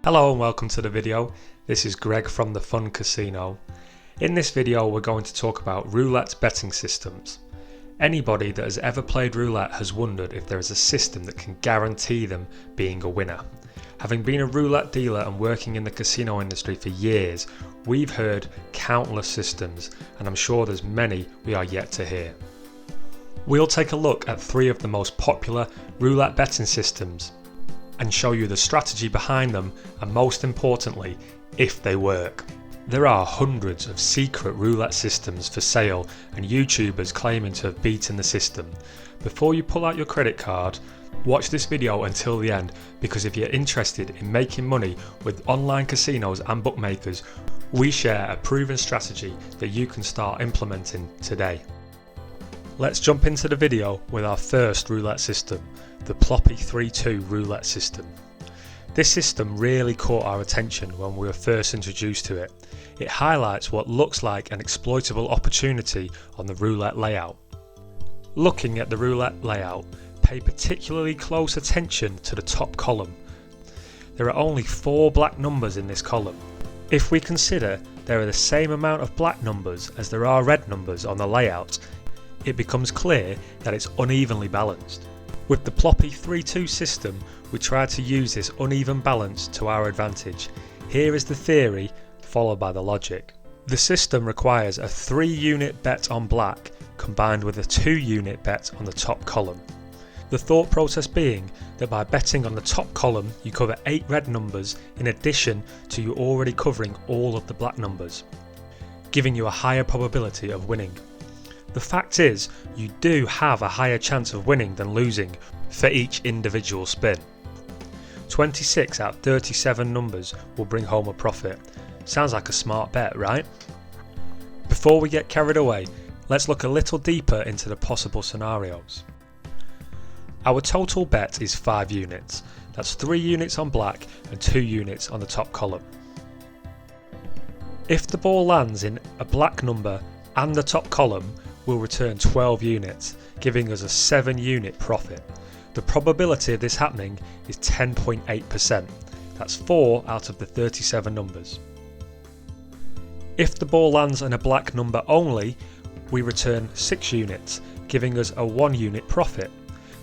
Hello and welcome to the video. This is Greg from the Fun Casino. In this video we're going to talk about roulette betting systems. Anybody that has ever played roulette has wondered if there is a system that can guarantee them being a winner. Having been a roulette dealer and working in the casino industry for years, we've heard countless systems, and I'm sure there's many we are yet to hear. We'll take a look at 3 of the most popular roulette betting systems and show you the strategy behind them, and most importantly, if they work. There are hundreds of secret roulette systems for sale and YouTubers claiming to have beaten the system. Before you pull out your credit card, watch this video until the end, because if you're interested in making money with online casinos and bookmakers, we share a proven strategy that you can start implementing today. Let's jump into the video with our first roulette system, the Ploppy 3-2 roulette system. This system really caught our attention when we were first introduced to it. It highlights what looks like an exploitable opportunity on the roulette layout. Looking at the roulette layout, pay particularly close attention to the top column. There are only 4 black numbers in this column. If we consider there are the same amount of black numbers as there are red numbers on the layout, it becomes clear that it's unevenly balanced. With the Ploppy 3-2 system, we try to use this uneven balance to our advantage. Here is the theory, followed by the logic. The system requires a 3-unit bet on black combined with a 2-unit bet on the top column. The thought process being that by betting on the top column you cover 8 red numbers in addition to you already covering all of the black numbers, giving you a higher probability of winning. The fact is, you do have a higher chance of winning than losing for each individual spin. 26 out of 37 numbers will bring home a profit. Sounds like a smart bet, right? Before we get carried away, let's look a little deeper into the possible scenarios. Our total bet is 5 units. That's 3 units on black and 2 units on the top column. If the ball lands in a black number and the top column, we'll return 12 units, giving us a 7-unit profit. The probability of this happening is 10.8%. That's 4 out of the 37 numbers. If the ball lands in a black number only, we return 6 units, giving us a 1-unit profit.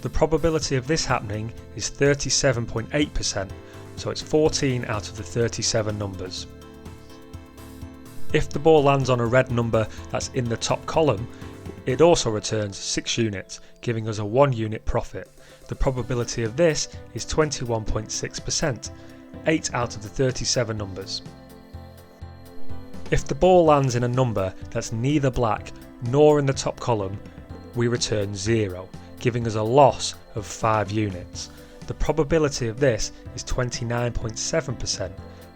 The probability of this happening is 37.8%, so it's 14 out of the 37 numbers. If the ball lands on a red number that's in the top column, it also returns 6 units, giving us a 1-unit profit. The probability of this is 21.6%, 8 out of the 37 numbers. If the ball lands in a number that's neither black nor in the top column, we return 0, giving us a loss of 5 units. The probability of this is 29.7%,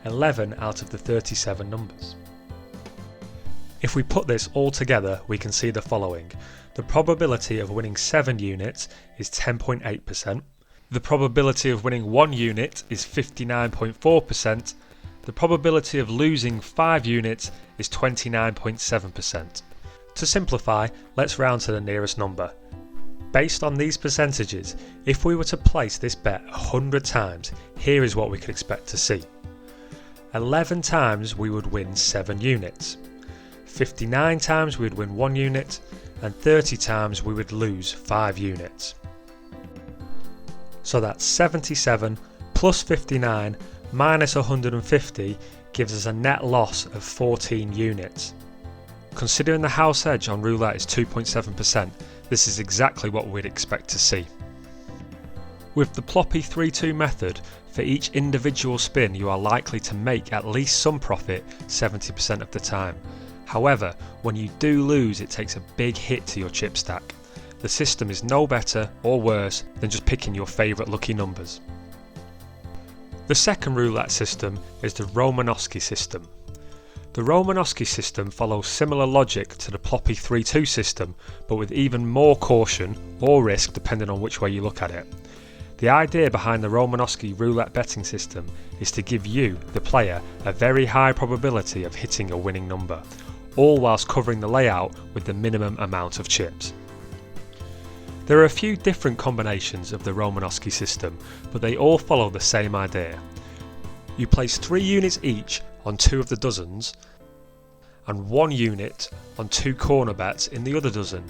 11 out of the 37 numbers. If we put this all together, we can see the following. The probability of winning 7 units is 10.8%. The probability of winning 1 unit is 59.4%. The probability of losing 5 units is 29.7%. To simplify, let's round to the nearest number. Based on these percentages, if we were to place this bet 100 times, here is what we could expect to see. 11 times we would win 7 units. 59 times we would win 1 unit, and 30 times we would lose 5 units. So that's 77 plus 59 minus 150 gives us a net loss of 14 units. Considering the house edge on roulette is 2.7%, this is exactly what we'd expect to see. With the Ploppy 3-2 method, for each individual spin you are likely to make at least some profit 70% of the time. However, when you do lose, it takes a big hit to your chip stack. The system is no better or worse than just picking your favourite lucky numbers. The second roulette system is the Romanovsky System. The Romanovsky System follows similar logic to the Ploppy 3-2 system, but with even more caution or risk depending on which way you look at it. The idea behind the Romanovsky roulette betting system is to give you, the player, a very high probability of hitting a winning number, all whilst covering the layout with the minimum amount of chips. There are a few different combinations of the Romanovsky system, but they all follow the same idea. You place 3 units each on 2 of the dozens and 1 unit on 2 corner bets in the other dozen.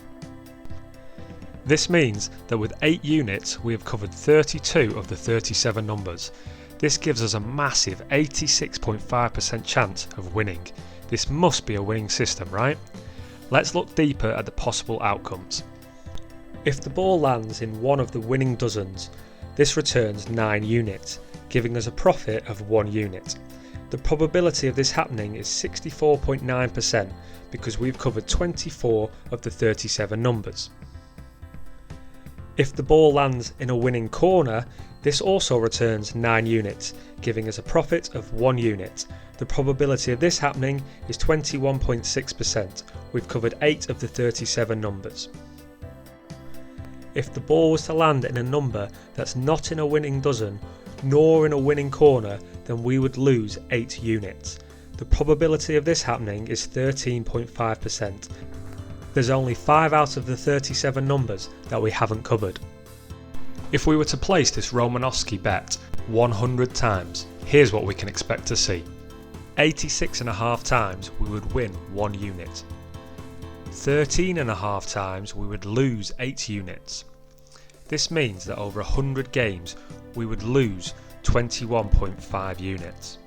This means that with 8 units we have covered 32 of the 37 numbers. This gives us a massive 86.5% chance of winning. This must be a winning system, right? Let's look deeper at the possible outcomes. If the ball lands in one of the winning dozens, this returns 9 units, giving us a profit of 1 unit. The probability of this happening is 64.9% because we've covered 24 of the 37 numbers. If the ball lands in a winning corner, this also returns 9 units, giving us a profit of 1 unit. The probability of this happening is 21.6%. We've covered 8 of the 37 numbers. If the ball was to land in a number that's not in a winning dozen, nor in a winning corner, then we would lose 8 units. The probability of this happening is 13.5%. There's only 5 out of the 37 numbers that we haven't covered. If we were to place this Romanovsky bet 100 times, here's what we can expect to see. 86.5 times we would win 1 unit. 13.5 times we would lose 8 units. This means that over 100 games we would lose 21.5 units.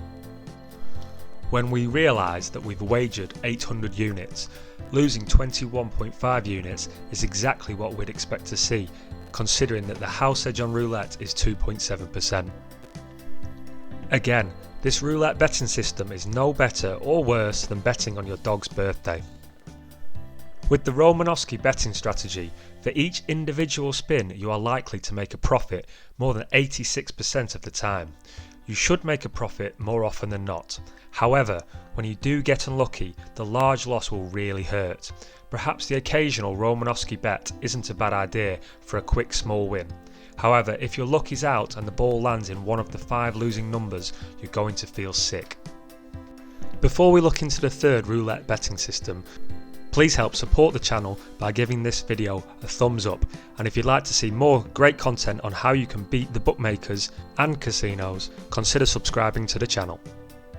When we realise that we've wagered 800 units, losing 21.5 units is exactly what we'd expect to see, considering that the house edge on roulette is 2.7%. Again, this roulette betting system is no better or worse than betting on your dog's birthday. With the Romanovsky betting strategy, for each individual spin you are likely to make a profit more than 86% of the time. You should make a profit more often than not. However, when you do get unlucky, the large loss will really hurt. Perhaps the occasional Romanovsky bet isn't a bad idea for a quick small win. However, if your luck is out and the ball lands in one of the 5 losing numbers, you're going to feel sick. Before we look into the third roulette betting system, please help support the channel by giving this video a thumbs up, and if you'd like to see more great content on how you can beat the bookmakers and casinos, consider subscribing to the channel.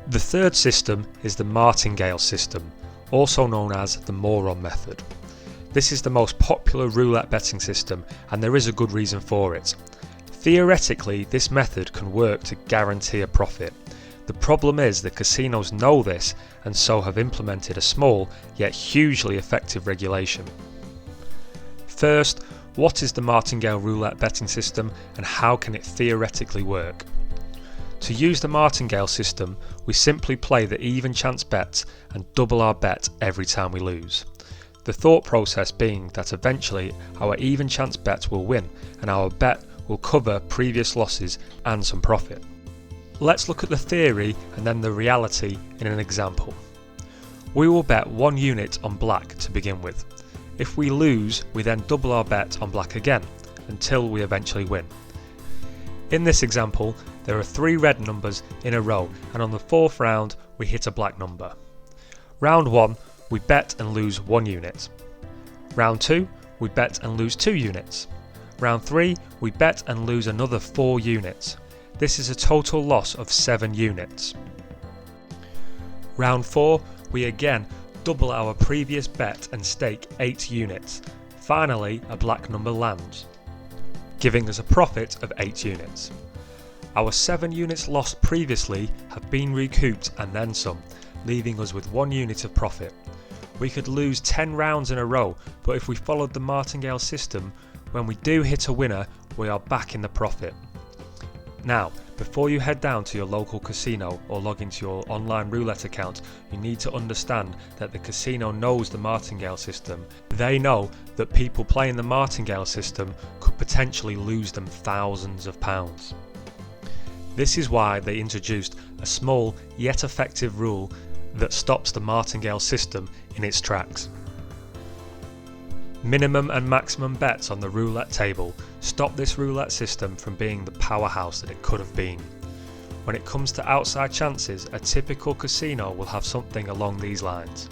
The third system is the Martingale system, also known as the Moron method. This is the most popular roulette betting system, and there is a good reason for it. Theoretically, this method can work to guarantee a profit. The problem is that casinos know this and so have implemented a small yet hugely effective regulation. First, what is the Martingale roulette betting system and how can it theoretically work? To use the Martingale system, we simply play the even chance bets and double our bet every time we lose. The thought process being that eventually our even chance bet will win and our bet will cover previous losses and some profit. Let's look at the theory and then the reality in an example. We will bet 1 unit on black to begin with. If we lose, we then double our bet on black again until we eventually win. In this example, there are 3 red numbers in a row, and on the 4th round we hit a black number. Round 1, we bet and lose 1 unit. Round 2, we bet and lose 2 units. Round 3, we bet and lose another 4 units. This is a total loss of 7 units. Round 4, we again double our previous bet and stake 8 units. Finally, a black number lands, giving us a profit of 8 units. Our 7 units lost previously have been recouped and then some, leaving us with 1 unit of profit. We could lose 10 rounds in a row, but if we followed the Martingale system, when we do hit a winner, we are back in the profit. Now, before you head down to your local casino or log into your online roulette account, you need to understand that the casino knows the Martingale system. They know that people playing the Martingale system could potentially lose them thousands of pounds. This is why they introduced a small yet effective rule that stops the Martingale system in its tracks. Minimum and maximum bets on the roulette table stop this roulette system from being the powerhouse that it could have been. When it comes to outside chances, a typical casino will have something along these lines.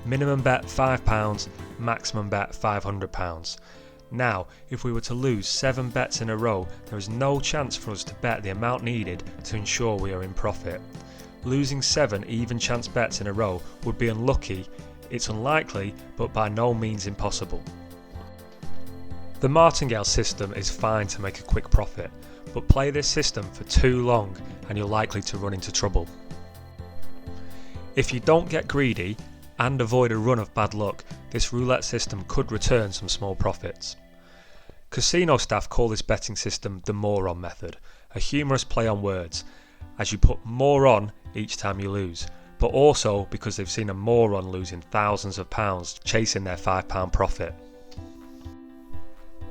Minimum bet £5, maximum bet £500. Now, if we were to lose 7 bets in a row, there is no chance for us to bet the amount needed to ensure we are in profit. Losing 7 even chance bets in a row would be unlucky. It's unlikely, but by no means impossible. The Martingale system is fine to make a quick profit, but play this system for too long and you're likely to run into trouble. If you don't get greedy and avoid a run of bad luck, this roulette system could return some small profits. Casino staff call this betting system the Moron method, a humorous play on words, as you put more on each time you lose, but also because they've seen a moron losing thousands of pounds chasing their £5 profit.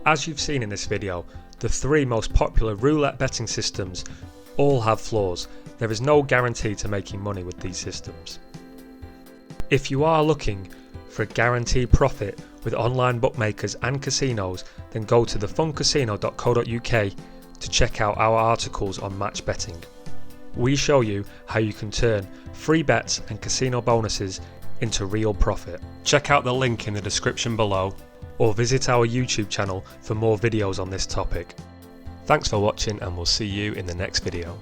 As you've seen in this video, the 3 most popular roulette betting systems all have flaws. There is no guarantee to making money with these systems. If you are looking for a guaranteed profit with online bookmakers and casinos, then go to thefuncasino.co.uk to check out our articles on match betting. We show you how you can turn free bets and casino bonuses into real profit. Check out the link in the description below or visit our YouTube channel for more videos on this topic. Thanks for watching and we'll see you in the next video.